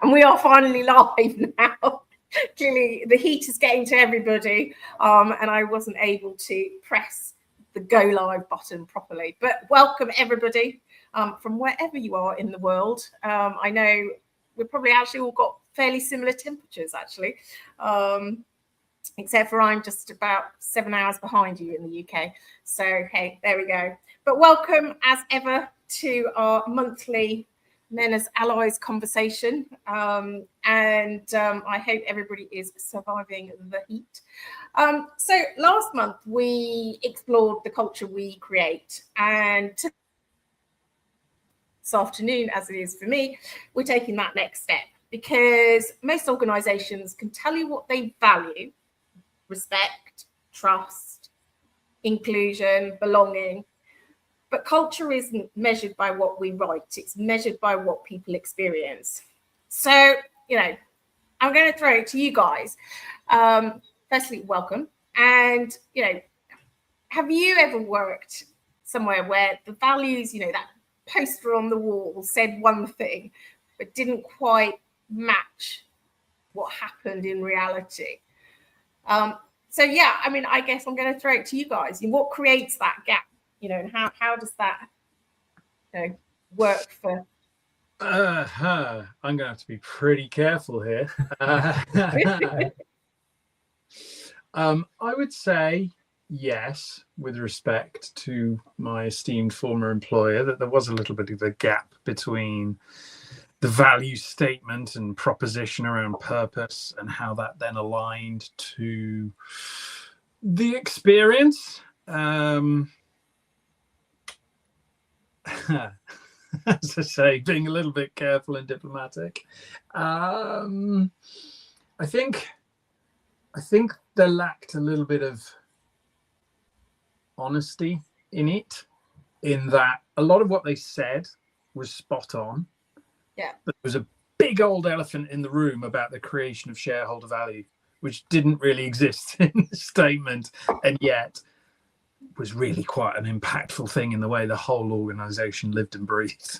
And we are finally live now. Clearly, the heat is getting to everybody, and I wasn't able to press the go live button properly. But welcome, everybody, from wherever you are in the world. I know we've probably actually all got fairly similar temperatures, actually, except for I'm just about 7 hours behind you in the UK. So, hey, there we go. But welcome, as ever, to our monthly Men as Allies conversation, and I hope everybody is surviving the heat. So last month we explored the culture we create, and this afternoon, as it is for me, we're taking that next step, because most organizations can tell you what they value: respect, trust, inclusion, belonging. But culture isn't measured by what we write, it's measured by what people experience. So, I'm going to throw it to you guys. Firstly, welcome. And, have you ever worked somewhere where the values, that poster on the wall said one thing, but didn't quite match what happened in reality? So, yeah, I guess I'm going to throw it to you guys. What creates that gap? And how does that work for? I'm going to have to be pretty careful here. I would say yes, with respect to my esteemed former employer, that there was a little bit of a gap between the value statement and proposition around purpose and how that then aligned to the experience. As I say, being a little bit careful and diplomatic. I think there lacked a little bit of honesty in it, in that a lot of what they said was spot on. Yeah. But there was a big old elephant in the room about the creation of shareholder value, which didn't really exist in the statement, and yet was really quite an impactful thing in the way the whole organization lived and breathed.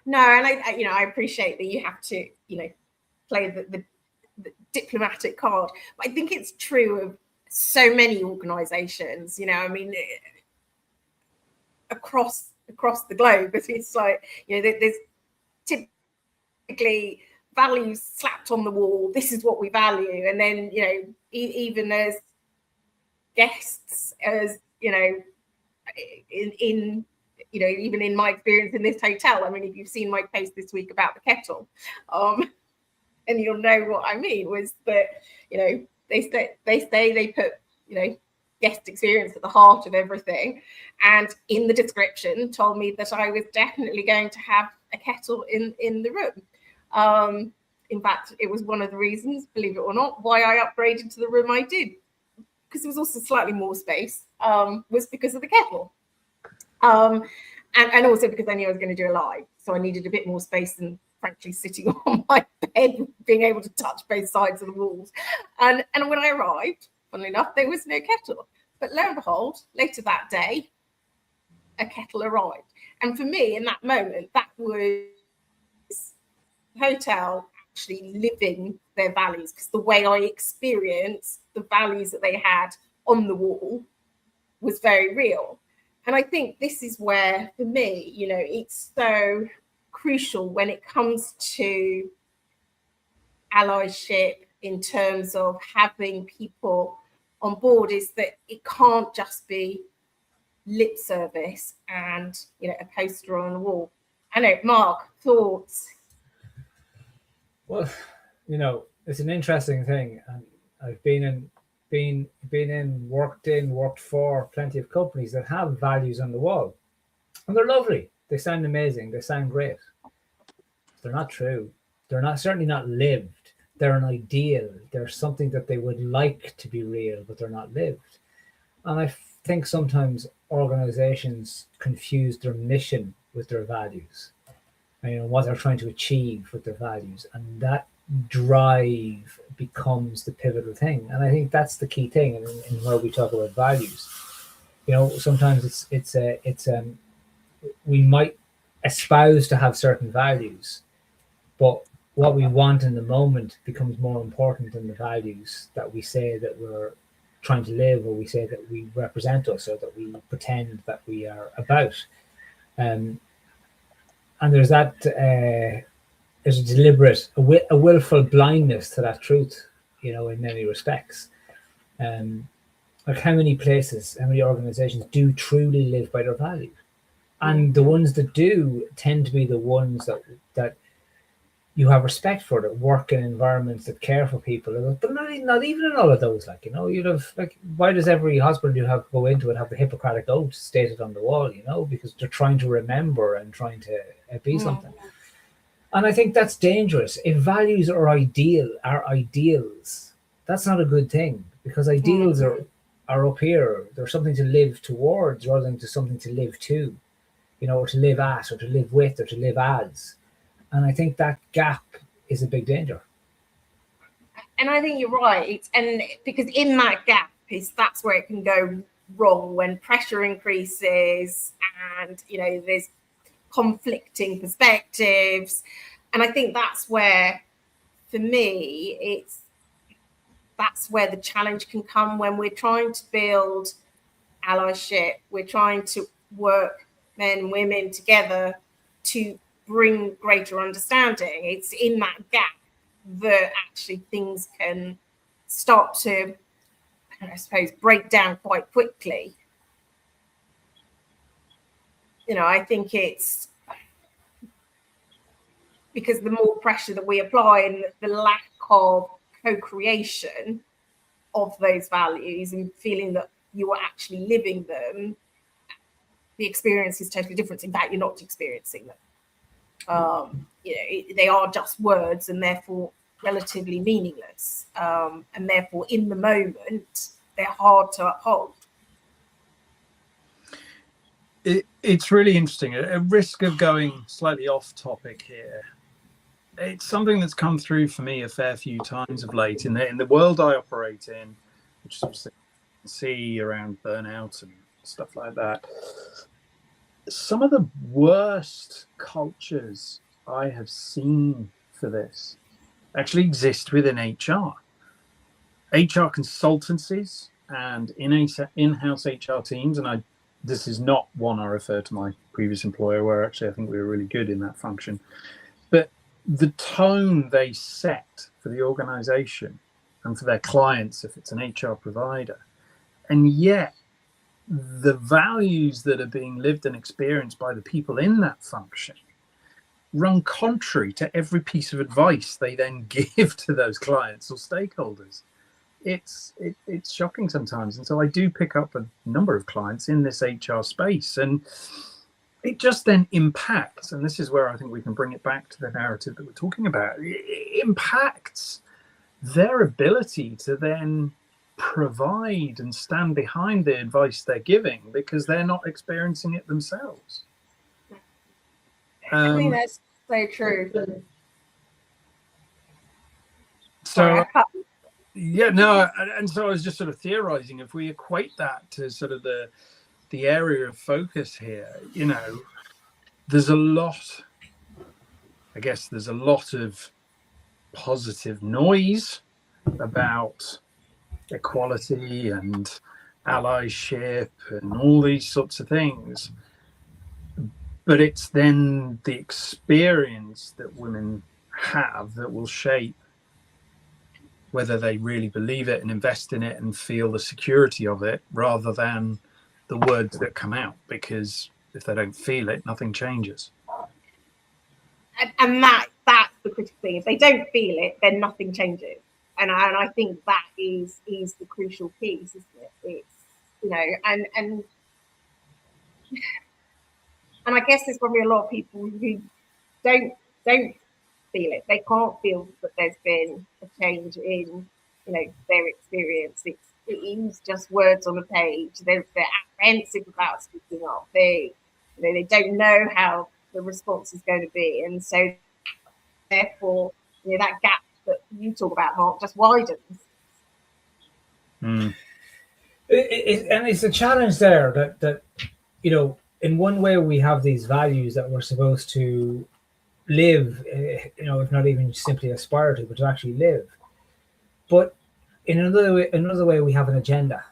No, and I appreciate that you have to, play the diplomatic card. But I think it's true of so many organizations, across the globe. But it's like, there's typically values slapped on the wall. This is what we value. And then, even as guests, as in even in my experience in this hotel, if you've seen my post this week about the kettle, and you'll know what I mean, was that they put guest experience at the heart of everything, and in the description told me that I was definitely going to have a kettle in the room. In fact, it was one of the reasons, believe it or not, why I upgraded to the room I did, because there was also slightly more space, was because of the kettle. And also because I knew I was going to do a live. So I needed a bit more space than, frankly, sitting on my bed, being able to touch both sides of the walls. And when I arrived, funnily enough, there was no kettle. But lo and behold, later that day, a kettle arrived. And for me, in that moment, that was the hotel actually living their values, because the way I experienced the values that they had on the wall was very real. And I think this is where, for me, it's so crucial when it comes to allyship, in terms of having people on board, is that it can't just be lip service and, a poster on the wall. I know, Mark, thoughts? Well, it's an interesting thing. And I've worked for plenty of companies that have values on the wall, and they're lovely. They sound amazing. They sound great. They're not true. They're certainly not lived. They're an ideal. They're something that they would like to be real, but they're not lived. And I think sometimes organizations confuse their mission with their values, and what they're trying to achieve with their values, and that drive becomes the pivotal thing. And I think that's the key thing in where we talk about values. Sometimes we might espouse to have certain values, but what we want in the moment becomes more important than the values that we say that we're trying to live, or we say that we represent us, or that we pretend that we are about. And there's that there's a deliberate, a willful blindness to that truth, in many respects. Like how many places, how many organizations do truly live by their values? And the ones that do tend to be the ones that you have respect for, that work in environments that care for people. But not even in all of those, you'd have, why does every hospital you have go into it have the Hippocratic Oath stated on the wall? Because they're trying to remember and trying to be something. And I think that's dangerous. If values are ideals, that's not a good thing, because ideals are up here. They're something to live towards rather than to something to live to, or to live at, or to live with, or to live as. And I think that gap is a big danger. And I think you're right. And because in that gap that's where it can go wrong, when pressure increases and, there's conflicting perspectives. And I think that's where, for me, that's where the challenge can come, when we're trying to build allyship. We're trying to work men and women together to bring greater understanding. It's in that gap that actually things can start to, I suppose, break down quite quickly. I think it's because the more pressure that we apply and the lack of co-creation of those values and feeling that you are actually living them, the experience is totally different. In fact, you're not experiencing them. They are just words, and therefore relatively meaningless, and therefore in the moment they're hard to uphold. It's really interesting. At risk of going slightly off topic here, it's something that's come through for me a fair few times of late in the world I operate in, which is obviously you can see around burnout and stuff like that. Some of the worst cultures I have seen for this actually exist within HR. HR consultancies and in-house HR teams, and this is not one I refer to my previous employer, where actually I think we were really good in that function. But the tone they set for the organization and for their clients, if it's an HR provider, and yet the values that are being lived and experienced by the people in that function run contrary to every piece of advice they then give to those clients or stakeholders. It's shocking sometimes. And so I do pick up a number of clients in this HR space, and it just then impacts, and this is where I think we can bring it back to the narrative that we're talking about, it impacts their ability to then provide and stand behind the advice they're giving, because they're not experiencing it themselves. I think that's so true. So yeah, no, and so I was just sort of theorizing, if we equate that to sort of the area of focus here, there's a lot of positive noise about equality and allyship and all these sorts of things, but it's then the experience that women have that will shape whether they really believe it and invest in it and feel the security of it, rather than the words that come out, because if they don't feel it, nothing changes. And that's the critical thing. If they don't feel it, then nothing changes. And I think that is the crucial piece, isn't it? It's and I guess there's probably a lot of people who don't feel it. They can't feel that there's been a change in their experience. It is just words on a page. They're apprehensive about speaking up. They don't know how the response is going to be, and so therefore that gap that you talk about, Mark, just widens. And it's a challenge there that in one way we have these values that we're supposed to live, if not even simply aspire to, but to actually live. But in another way, we have an agenda,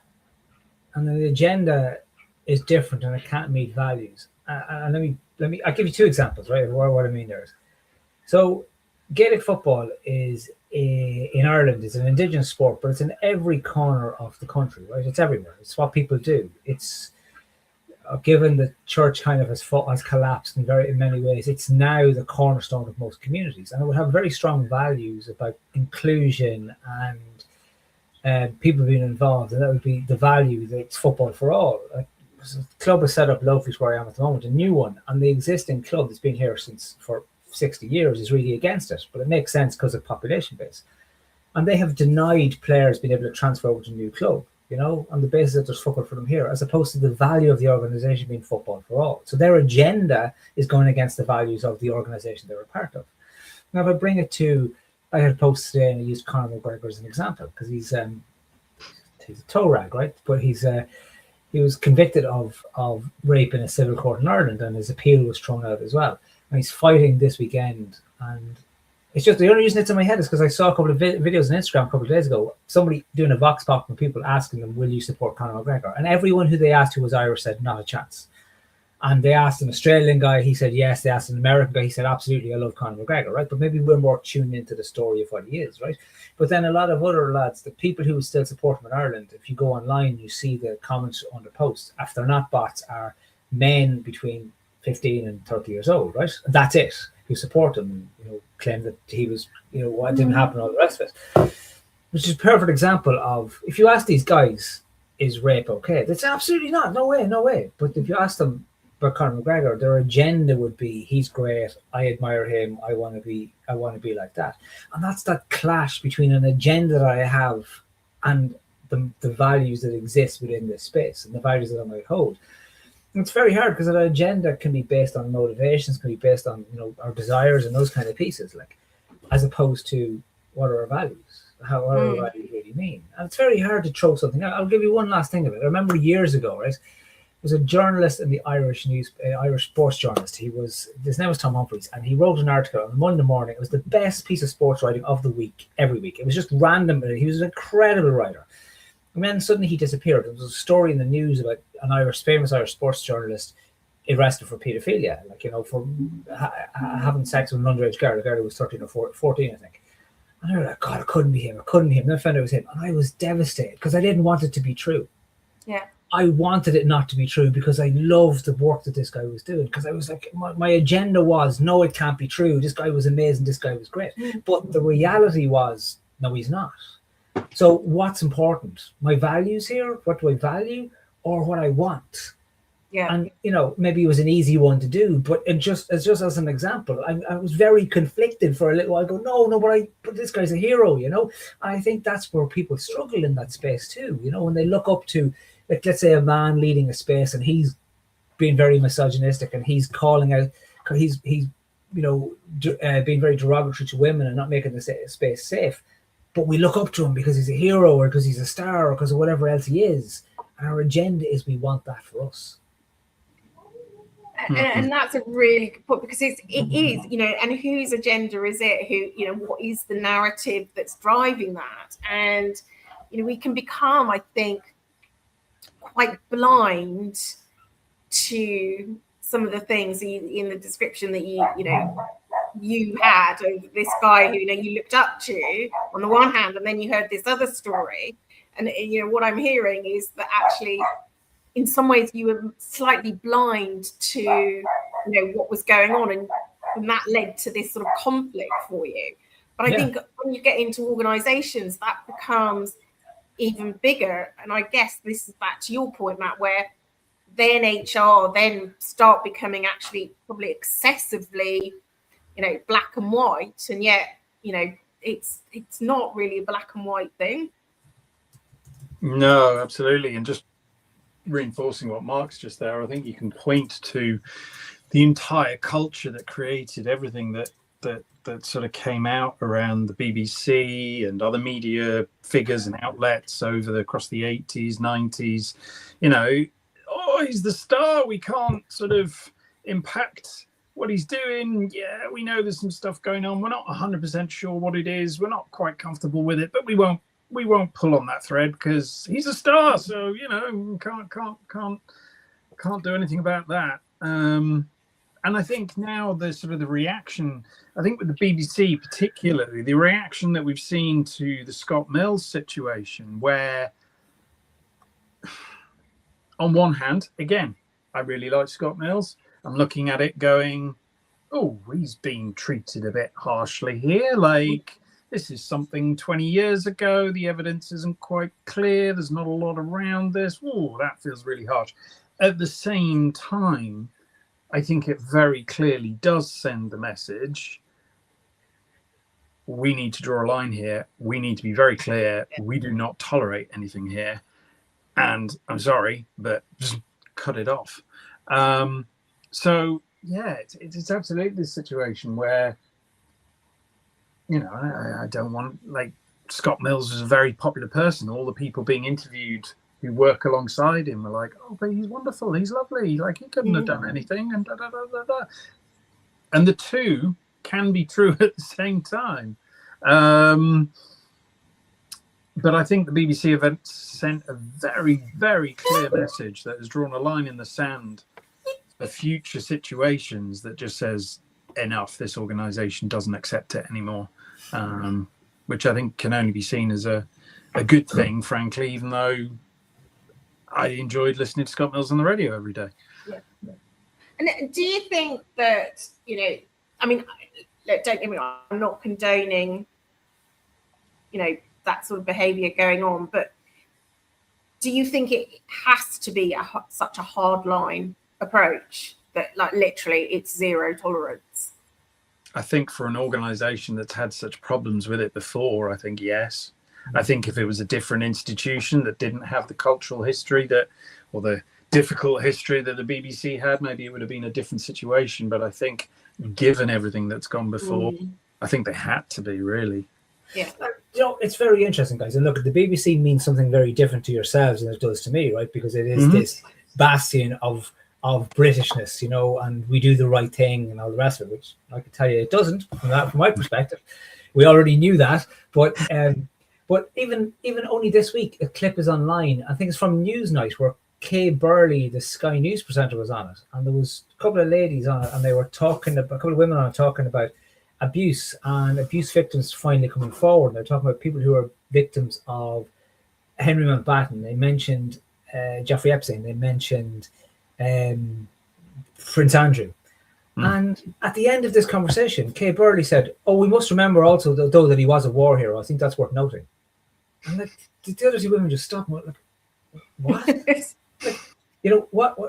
and the agenda is different, and it can't meet values. And I'll give you two examples, right? Of what I mean there is. So Gaelic football is in Ireland is an indigenous sport, but it's in every corner of the country, right? It's everywhere. It's what people do. It's given the church kind of has collapsed in many ways, it's now the cornerstone of most communities, and it would have very strong values about inclusion and people being involved, and that would be the value that it's football for all. Like, the club is set up locally where I am at the moment, a new one, and the existing club that's been here for 60 years is really against it, but it makes sense because of population base, and they have denied players being able to transfer over to a new club, on the basis that there's football for them here, as opposed to the value of the organization being football for all. So their agenda is going against the values of the organization they're a part of. Now, if I bring it to, I had a post today and I used Conor McGregor as an example because he's a toe rag, right? But he was convicted of rape in a civil court in Ireland, and his appeal was thrown out as well. And he's fighting this weekend, and it's just the only reason it's in my head is because I saw a couple of videos on Instagram a couple of days ago, somebody doing a vox pop with people asking them, will you support Conor McGregor? And everyone who they asked who was Irish said, not a chance. And they asked an Australian guy, he said yes. They asked an American guy, he said, absolutely, I love Conor McGregor, right? But maybe we're more tuned into the story of what he is, right? But then a lot of other lads, the people who still support him in Ireland, if you go online, you see the comments on the post, if they're not bots, are men between 15 and 30 years old, right? That's it, who support him and claim that he was, what didn't happen, all the rest of it. Which is a perfect example of, if you ask these guys, is rape okay? That's absolutely not. No way. But if you ask them about Conor McGregor, their agenda would be, he's great, I admire him, I want to be like that. And that's that clash between an agenda that I have and the values that exist within this space and the values that I might hold. It's very hard because an agenda can be based on motivations, can be based on our desires and those kind of pieces, like, as opposed to what are our values, what our values really mean. And it's very hard to throw something out. I'll give you one last thing of it. I remember years ago, right? There was a journalist in the Irish sports journalist. His name was Tom Humphreys, and he wrote an article on Monday morning. It was the best piece of sports writing of the week, every week. It was just random. He was an incredible writer. And then suddenly he disappeared. There was a story in the news about an famous Irish sports journalist arrested for paedophilia, for having sex with an underage girl. The girl who was 13 or 14, I think. And I was like, God, it couldn't be him. Then I found out it was him. And I was devastated because I didn't want it to be true. Yeah. I wanted it not to be true because I loved the work that this guy was doing. Because I was like, my agenda was, no, it can't be true. This guy was amazing. This guy was great. But the reality was, no, he's not. So what's important? My values here? What do I value? Or what I want? Yeah. And, maybe it was an easy one to do, but it's just as an example, I was very conflicted for a little while. I go, no, but this guy's a hero, And I think that's where people struggle in that space too. When they look up to, like, let's say a man leading a space and he's being very misogynistic and he's calling out, he's being very derogatory to women and not making the space safe. But we look up to him because he's a hero or because he's a star or because of whatever else he is. And our agenda is we want that for us. And that's a really good point, because it is, and whose agenda is it? What is the narrative that's driving that? And, we can become, I think, quite blind to some of the things in the description that you had of this guy who you looked up to on the one hand, and then you heard this other story, and what I'm hearing is that actually in some ways you were slightly blind to what was going on, and that led to this sort of conflict for you. But I think when you get into organizations, that becomes even bigger. And I guess this is back to your point, Matt, where then HR then start becoming actually probably excessively black and white, and yet it's not really a black and white thing. No, absolutely. And just reinforcing what Mark's just there, I think you can point to the entire culture that created everything that sort of came out around the BBC and other media figures and outlets across the 80s, 90s. Oh, he's the star, we can't sort of impact what he's doing. Yeah, we know there's some stuff going on. We're not 100% sure what it is. We're not quite comfortable with it, but we won't pull on that thread because he's a star. So, can't do anything about that. And I think now the sort of the reaction, I think with the BBC particularly, the reaction that we've seen to the Scott Mills situation, where on one hand, again, I really like Scott Mills. I'm looking at it going, oh, he's being treated a bit harshly here. Like, this is something 20 years ago. The evidence isn't quite clear. There's not a lot around this. Oh, that feels really harsh. At the same time, I think it very clearly does send the message. We need to draw a line here. We need to be very clear. We do not tolerate anything here. And I'm sorry, but just cut it off. So, yeah, it's absolutely this situation where, I don't want, like, Scott Mills is a very popular person. All the people being interviewed who work alongside him are like, oh, but he's wonderful, he's lovely, like he couldn't have done anything, and da, da, da, da, da. And the two can be true at the same time. But I think the BBC have sent a very, very clear message that has drawn a line in the sand for future situations that just says, enough, this organisation doesn't accept it anymore, which I think can only be seen as a good thing, frankly, even though I enjoyed listening to Scott Mills on the radio every day. Yeah. And do you think that, I mean, look, don't get me wrong, I'm not condoning, that sort of behaviour going on, but do you think it has to be such a hard line approach that, like, literally it's zero tolerance? I think for an organisation that's had such problems with it before, I think yes. I think if it was a different institution that didn't have the cultural history or the difficult history that the BBC had, maybe it would have been a different situation. But I think given everything that's gone before, I think they had to be, really. Yeah. It's very interesting, guys. And look, the BBC means something very different to yourselves than it does to me, right? Because it is this bastion of Britishness, and we do the right thing and all the rest of it, which I can tell you it doesn't from my perspective. We already knew that. But even only this week, a clip is online. I think it's from Newsnight, where Kay Burley, the Sky News presenter, was on it. And there was a couple of ladies on it, and they were talking, a couple of women on it, talking about abuse and abuse victims finally coming forward. And they're talking about people who are victims of Henry Mountbatten. They mentioned Jeffrey Epstein. They mentioned Prince Andrew. And at the end of this conversation, Kay Burley said, oh, we must remember also, though, that he was a war hero. I think that's worth noting. And the other two women just stopped and went, like, what?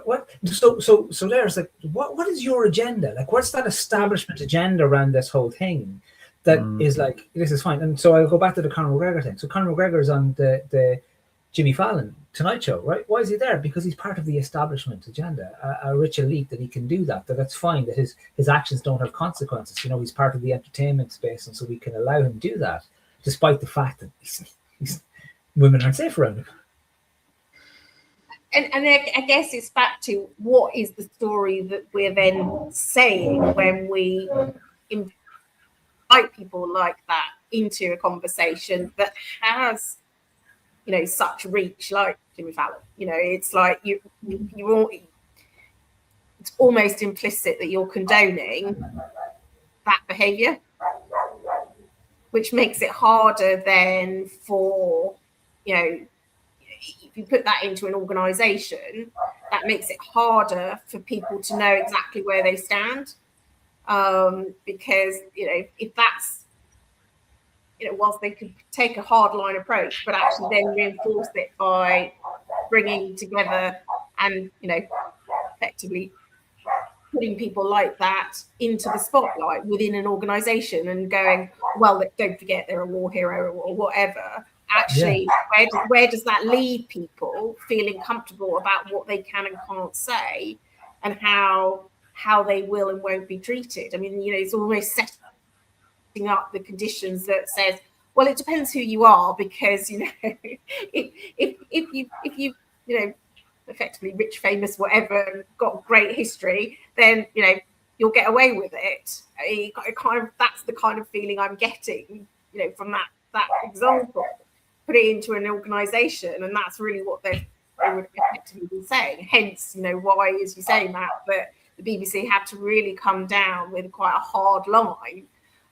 What? So there's like, what is your agenda? Like, what's that establishment agenda around this whole thing that is like, this is fine? And so I'll go back to the Conor McGregor thing. So Conor McGregor is on the Jimmy Fallon Tonight Show, right? Why is he there? Because he's part of the establishment agenda, a rich elite, that he can do that's fine, that his actions don't have consequences. He's part of the entertainment space, and so we can allow him to do that, despite the fact that women aren't safe around him. And I guess it's back to what is the story that we're then saying when we invite people like that into a conversation that has, such reach, like Jimmy Fallon. It's like it's almost implicit that you're condoning that behaviour, which makes it harder then for, if you put that into an organisation, that makes it harder for people to know exactly where they stand. Because, if that's, whilst they could take a hard line approach, but actually then reinforce it by bringing together and, effectively putting people like that into the spotlight within an organisation and going, well, don't forget they're a war hero or whatever. Actually, where does that leave people feeling comfortable about what they can and can't say, and how they will and won't be treated? I mean, it's almost setting up the conditions that says, well, it depends who you are, because if you effectively rich, famous, whatever, and got great history, then you'll get away with it. That's the kind of feeling I'm getting, from that example. Put it into an organisation, and that's really what they would effectively be saying. Hence, why, as you say, Matt, that the BBC had to really come down with quite a hard line.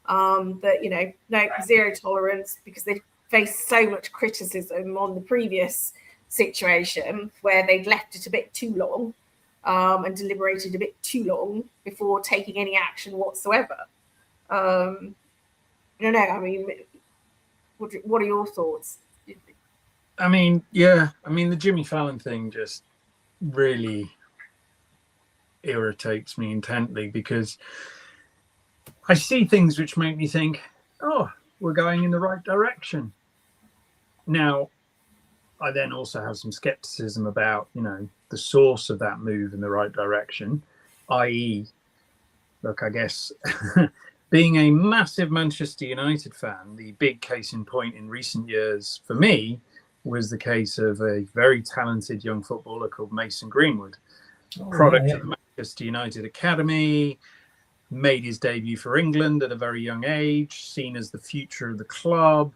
That no, zero tolerance, because they faced so much criticism on the previous situation where they'd left it a bit too long. And deliberated a bit too long before taking any action whatsoever. I don't know. I mean, what are your thoughts? I mean, the Jimmy Fallon thing just really irritates me intently, because I see things which make me think, oh, we're going in the right direction. Now, I then also have some skepticism about, the source of that move in the right direction, i.e., look, I guess being a massive Manchester United fan, the big case in point in recent years for me was the case of a very talented young footballer called Mason Greenwood, product of Manchester United Academy, made his debut for England at a very young age, seen as the future of the club.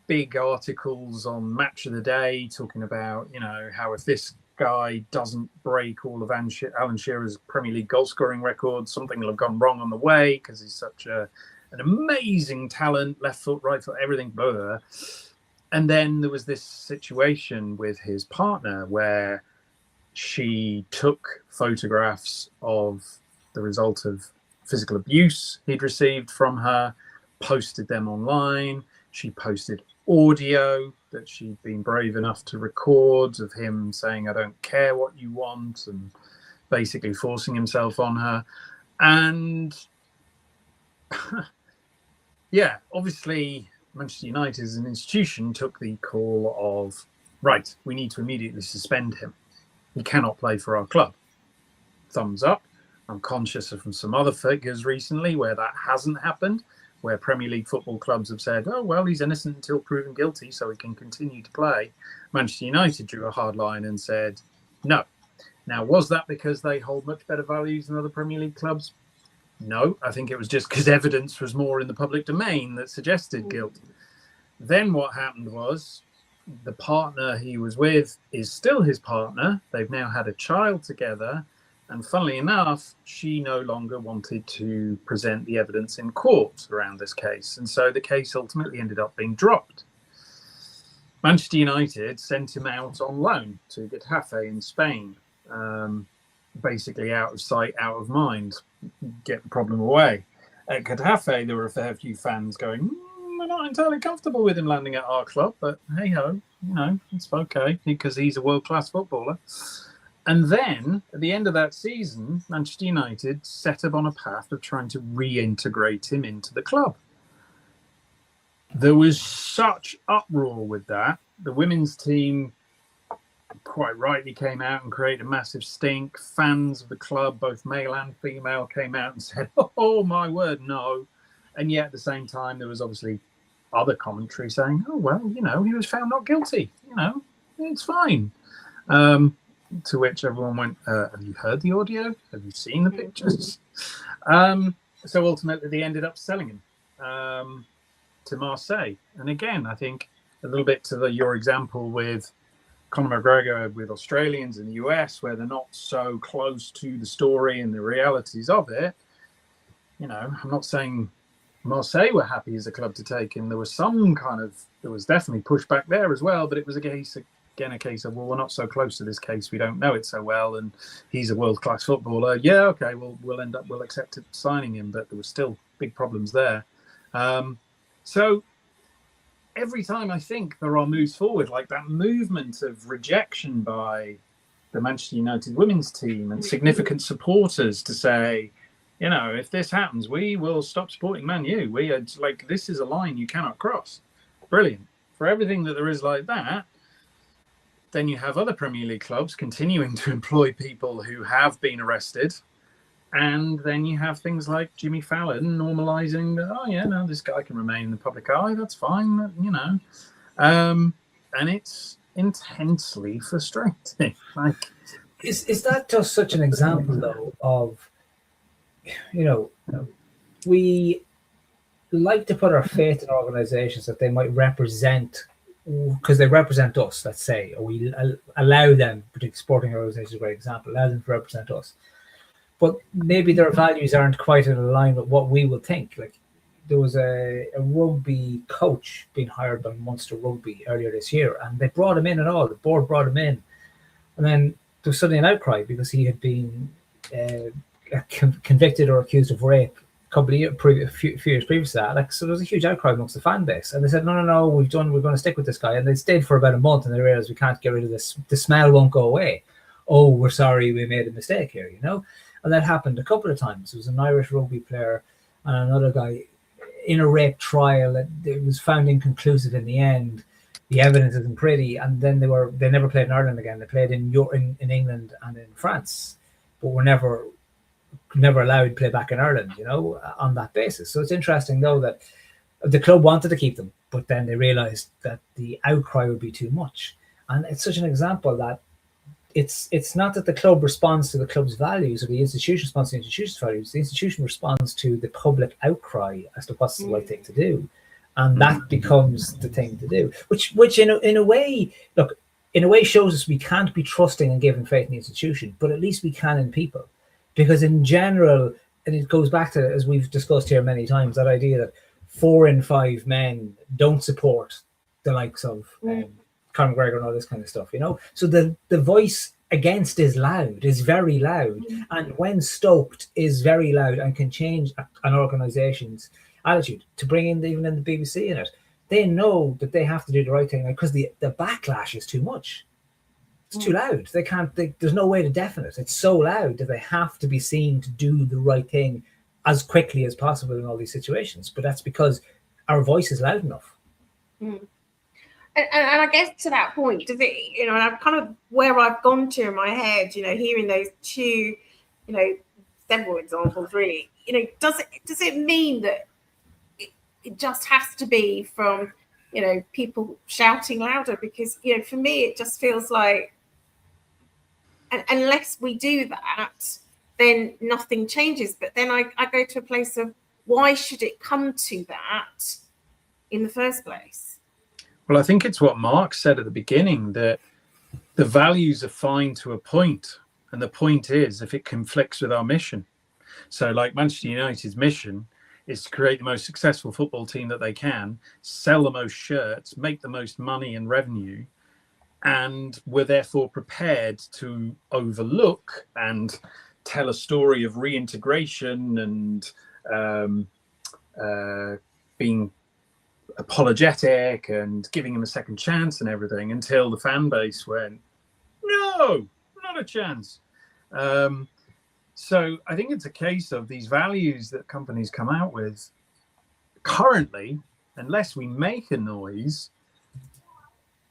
Big articles on Match of the Day talking about, how if this guy doesn't break all of Alan Shearer's Premier League goal scoring record, something will have gone wrong on the way, because he's such an amazing talent, left foot, right foot, everything, blah, blah, blah. And then there was this situation with his partner where she took photographs of the result of physical abuse he'd received from her, posted them online. She posted audio that she'd been brave enough to record of him saying, I don't care what you want, and basically forcing himself on her. And obviously Manchester United as an institution took the call of, right, we need to immediately suspend him. He cannot play for our club. Thumbs up. I'm conscious of some other figures recently where that hasn't happened, where Premier League football clubs have said, oh, well, he's innocent until proven guilty, so he can continue to play. Manchester United drew a hard line and said, no. Now, was that because they hold much better values than other Premier League clubs? No, I think it was just because evidence was more in the public domain that suggested guilt. Then what happened was the partner he was with is still his partner. They've now had a child together. And funnily enough, she no longer wanted to present the evidence in court around this case. And so the case ultimately ended up being dropped. Manchester United sent him out on loan to Getafe in Spain. Basically out of sight, out of mind, get the problem away. At Getafe, there were a fair few fans going, we're not entirely comfortable with him landing at our club, but hey-ho, it's okay because he's a world-class footballer. And then, at the end of that season, Manchester United set up on a path of trying to reintegrate him into the club. There was such uproar with that. The women's team quite rightly came out and created a massive stink. Fans of the club, both male and female, came out and said, oh, my word, no. And yet, at the same time, there was obviously other commentary saying, oh, well, he was found not guilty. It's fine. To which everyone went, have you heard the audio? Have you seen the pictures? So ultimately, they ended up selling him to Marseille. And again, I think a little bit to your example with Conor McGregor with Australians in the US, where they're not so close to the story and the realities of it. I'm not saying Marseille were happy as a club to take him. There was definitely pushback there as well, but it was a case of, well, we're not so close to this case, we don't know it so well, and he's a world-class footballer. Yeah, okay, we'll accept it, signing him, but there were still big problems there. So every time I think there are moves forward, like that movement of rejection by the Manchester United women's team and significant supporters to say, if this happens, we will stop supporting Man U. This is a line you cannot cross. Brilliant. For everything that there is like that, then you have other Premier League clubs continuing to employ people who have been arrested. And then you have things like Jimmy Fallon normalizing that, this guy can remain in the public eye. That's fine, And it's intensely frustrating. Is that just such an example, though, of you know, we like to put our faith in organizations that they might represent, because they represent us, let's say, or we allow them, particularly sporting organizations is a great example, allow them to represent us. But maybe their values aren't quite in line with what we would think. Like, there was a rugby coach being hired by Munster Rugby earlier this year, and they brought him in and all. The board brought him in. And then there was suddenly an outcry because he had been convicted or accused of rape couple of years, a few years previous to that. Like, so there was a huge outcry amongst the fan base, and they said, no, we're going to stick with this guy. And they stayed for about a month, and they realized we can't get rid of this. The smell won't go away. Oh, we're sorry, we made a mistake here, you know. And that happened a couple of times. It was an Irish rugby player and another guy in a rape trial. It was found inconclusive in the end. The evidence isn't pretty, and then they never played in Ireland again. They played in England and in France, but were never allowed to play back in Ireland, you know, on that basis. So it's interesting, though, that the club wanted to keep them, but then they realised that the outcry would be too much. And it's such an example that it's not that the club responds to the club's values or the institution responds to the institution's values. The institution responds to the public outcry as to what's the right thing to do. And that becomes the thing to do, which in a way, look, in a way shows us we can't be trusting and giving faith in the institution, but at least we can in people. Because in general, and it goes back to, as we've discussed here many times, that idea that 4 in 5 men don't support the likes of Conor McGregor and all this kind of stuff, you know? So the voice against is loud, is very loud. And when stoked, is very loud and can change an organization's attitude. To bring in even in the BBC in it, they know that they have to do the right thing because the backlash is too much. It's too loud. There's no way to deafen it. It's so loud that they have to be seen to do the right thing as quickly as possible in all these situations. But that's because our voice is loud enough. And I guess to that point, does it, you know, and I've kind of where I've gone to in my head, you know, hearing those two, you know, several examples really, you know, does it mean that it just has to be from, you know, people shouting louder? Because, you know, for me, it just feels like, and unless we do that, then nothing changes. But then I go to a place of, why should it come to that in the first place? Well, I think it's what Mark said at the beginning, that the values are fine to a point. And the point is if it conflicts with our mission. So like Manchester United's mission is to create the most successful football team that they can, sell the most shirts, make the most money and revenue, and we're therefore prepared to overlook and tell a story of reintegration and being apologetic and giving him a second chance and everything, until the fan base went, no, not a chance. So I think it's a case of these values that companies come out with currently, unless we make a noise,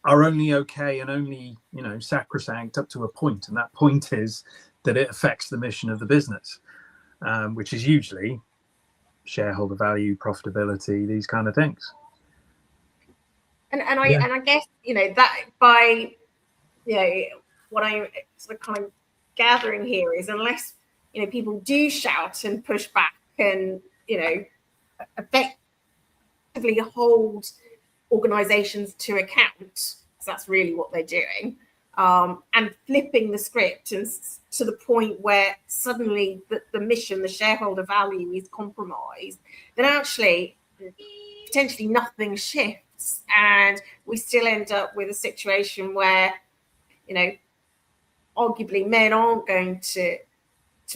are only okay and only, you know, sacrosanct up to a point. And that point is that it affects the mission of the business, which is usually shareholder value, profitability, these kind of things. And I guess, you know, that by, you know, what I'm sort of kind of gathering here is, unless, you know, people do shout and push back and, you know, effectively hold organizations to account, because that's really what they're doing, and flipping the script and to the point where suddenly the mission, the shareholder value is compromised, then actually potentially nothing shifts, and we still end up with a situation where, you know, arguably men aren't going to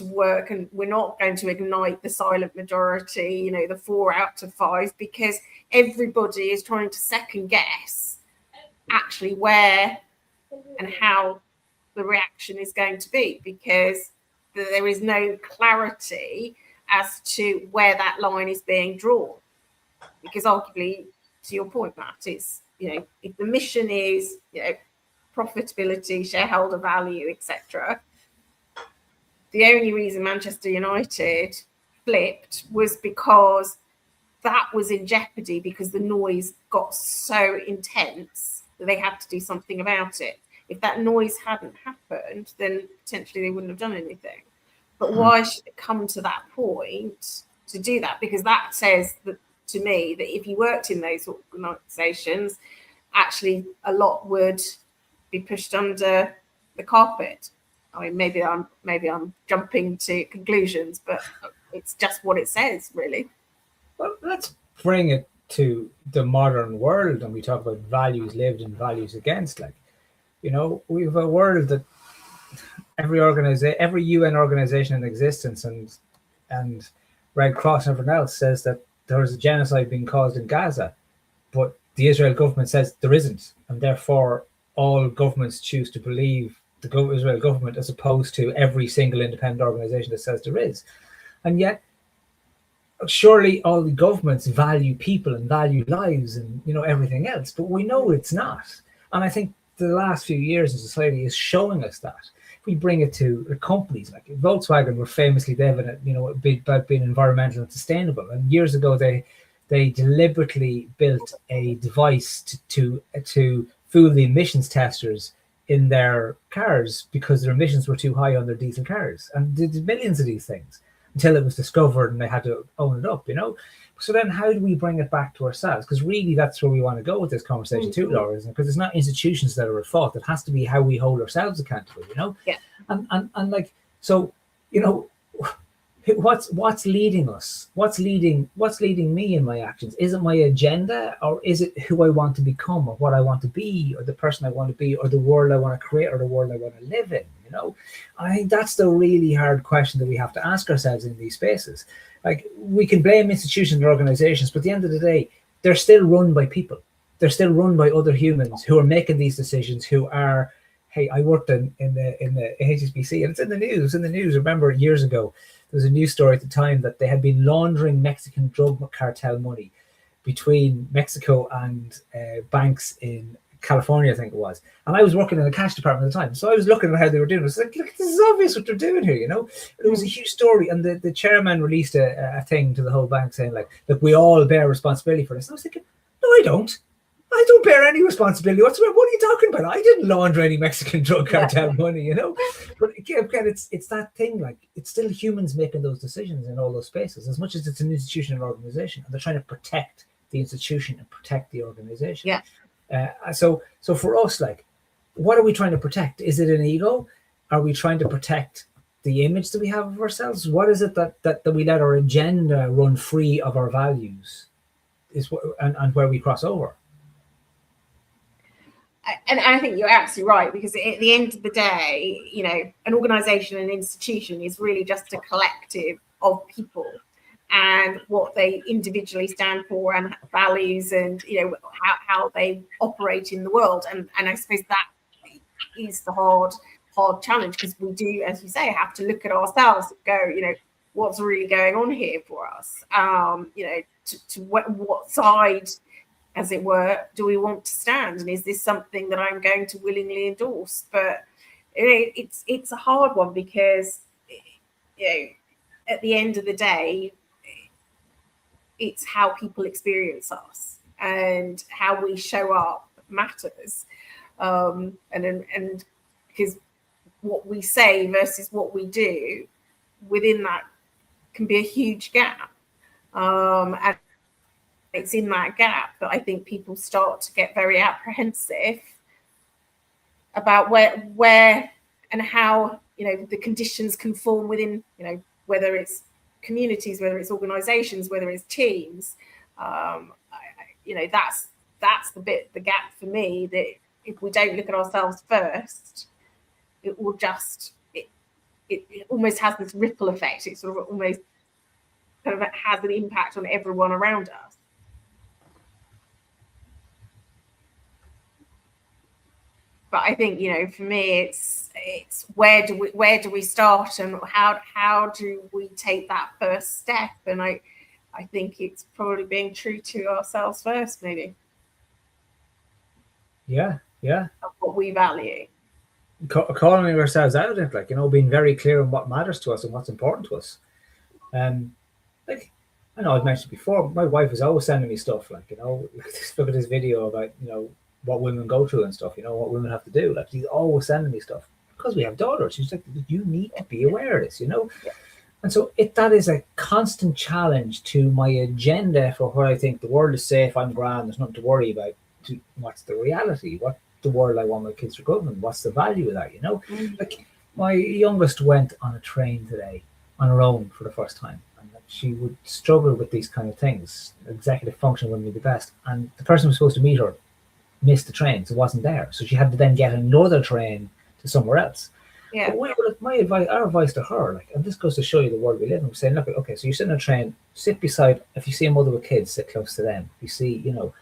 work, and we're not going to ignite the silent majority, you know, the 4 out of 5, because everybody is trying to second guess actually where and how the reaction is going to be, because there is no clarity as to where that line is being drawn. Because arguably, to your point, Matt, it's, you know, if the mission is, you know, profitability, shareholder value, etc., the only reason Manchester United flipped was because that was in jeopardy, because the noise got so intense that they had to do something about it. If that noise hadn't happened, then potentially they wouldn't have done anything. But why should it come to that point to do that? Because that says that, to me, that if you worked in those organisations, actually a lot would be pushed under the carpet. I mean, maybe I'm jumping to conclusions, but it's just what it says, really. Well, let's bring it to the modern world, and we talk about values lived and values against. Like, you know, we have a world that every UN organization in existence and Red Cross and everyone else says that there is a genocide being caused in Gaza, but the Israel government says there isn't, and therefore all governments choose to believe the Israel government as opposed to every single independent organization that says there is. And yet, surely all the governments value people and value lives and, you know, everything else, but we know it's not. And I think the last few years in society is showing us that. If we bring it to the companies, like Volkswagen were famously, they have a, you know, about being environmental and sustainable. And years ago, they deliberately built a device to fool the emissions testers in their cars because their emissions were too high on their diesel cars. And they did millions of these things until it was discovered and they had to own it up, you know? So then how do we bring it back to ourselves? Because really that's where we want to go with this conversation too, Laura, isn't it? Because it's not institutions that are at fault. It has to be how we hold ourselves accountable, you know? Yeah. And like, so, you know, what's leading us? What's leading me in my actions? Is it my agenda, or is it who I want to become, or what I want to be, or the person I want to be, or the world I want to create, or the world I want to live in? You know, I think that's the really hard question that we have to ask ourselves in these spaces. Like, we can blame institutions or organizations, but at the end of the day, they're still run by people. They're still run by other humans who are making these decisions, who are, hey, I worked in the HSBC, and it's in the news. Remember years ago, there was a news story at the time that they had been laundering Mexican drug cartel money between Mexico and banks in California, I think it was. And I was working in the cash department at the time. So I was looking at how they were doing it. I was like, look, this is obvious what they're doing here, you know? It was a huge story. And the chairman released a thing to the whole bank saying, like, look, we all bear responsibility for this. And I was thinking, no, I don't. I don't bear any responsibility whatsoever. What are you talking about? I didn't launder any Mexican drug cartel money, you know? But again, it's that thing, like, it's still humans making those decisions in all those spaces, as much as it's an institution or organization, and they're trying to protect the institution and protect the organization. Yeah. So for us, like, what are we trying to protect? Is it an ego? Are we trying to protect the image that we have of ourselves? What is it that we let our agenda run free of our values? And where we cross over? And I think you're absolutely right, because at the end of the day, you know, an organization, an institution is really just a collective of people and what they individually stand for and values, and, you know, how they operate in the world. And I suppose that is the hard challenge, because we do, as you say, have to look at ourselves and go, you know, what's really going on here for us? You know, to what side, as it were, do we want to stand? And is this something that I'm going to willingly endorse? But it's a hard one, because, you know, at the end of the day, it's how people experience us and how we show up matters. And because what we say versus what we do, within that can be a huge gap. And it's in that gap that I think people start to get very apprehensive about where and how, you know, the conditions can form within, you know, whether it's communities, whether it's organizations, whether it's teams. You know, that's the gap for me, that if we don't look at ourselves first, it will just, it almost has this ripple effect. It sort of almost kind of has an impact on everyone around us. But I think, you know, for me, it's where do we start, and how do we take that first step? And I think it's probably being true to ourselves first, maybe. Yeah. Of what we value. Calling ourselves out of it, like, you know, being very clear on what matters to us and what's important to us. Like, I know I've mentioned before, my wife is always sending me stuff, like, you know, look at this video about, you know, what women go through and stuff, you know, what women have to do. Like, she's always sending me stuff. because we have daughters. She's like, you need to be aware of this, you know? Yeah. And so that is a constant challenge to my agenda for where I think the world is safe, I'm grand, there's nothing to worry about. What's the reality? What the world I want my kids to grow up in? What's the value of that, you know? Like, my youngest went on a train today on her own for the first time. And she would struggle with these kind of things. Executive function wouldn't be the best. And the person who was supposed to meet her missed the train, so wasn't there. So she had to then get another train to somewhere else. Yeah. But our advice to her, like, and this goes to show you the world we live in, we're saying, look, okay, so you sit in a train, sit beside, if you see a mother with kids, sit close to them. You see, you know,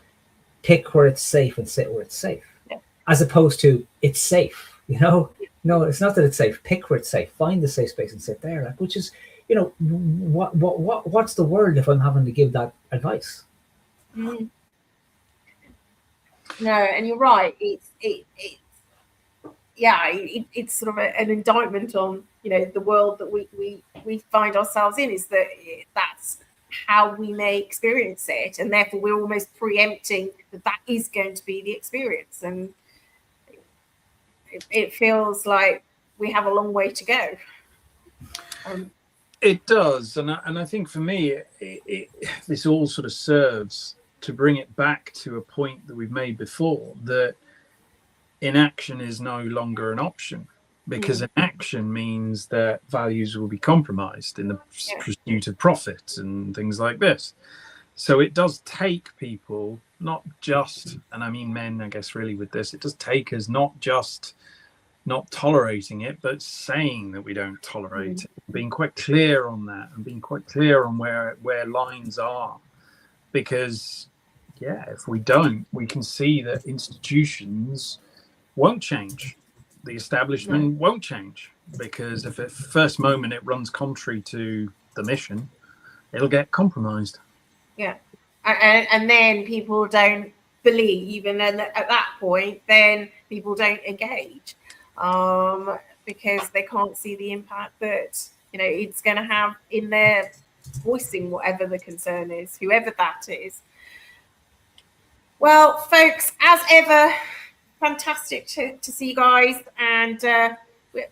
pick where it's safe and sit where it's safe. Yeah. As opposed to, it's safe, you know? No, it's not that it's safe. Pick where it's safe. Find the safe space and sit there. Like, which is, you know, what's the world if I'm having to give that advice? No, and you're right. It's sort of an indictment on, you know, the world that we find ourselves in, is that that's how we may experience it, and therefore we're almost preempting that is going to be the experience, and it feels like we have a long way to go. It does, and I think for me, this all sort of serves to bring it back to a point that we've made before, that inaction is no longer an option, because inaction means that values will be compromised in the pursuit of profit and things like this. So it does take people, not just, and I mean men, I guess, really with this, it does take us not just not tolerating it, but saying that we don't tolerate it, being quite clear on that, and being quite clear on where lines are. Because, yeah, if we don't, we can see that institutions won't change. The establishment won't change, because if at first moment it runs contrary to the mission, it'll get compromised. Yeah. And then people don't believe, and then at that point, then people don't engage, because they can't see the impact that, you know, it's going to have in their voicing whatever the concern is, whoever that is. Well, folks, as ever, fantastic to see you guys, and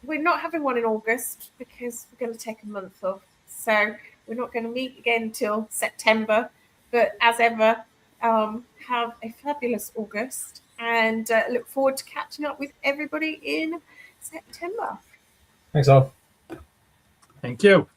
we're not having one in August because we're going to take a month off, so we're not going to meet again till September. But as ever, have a fabulous August, and look forward to catching up with everybody in September. Thanks all. Thank you.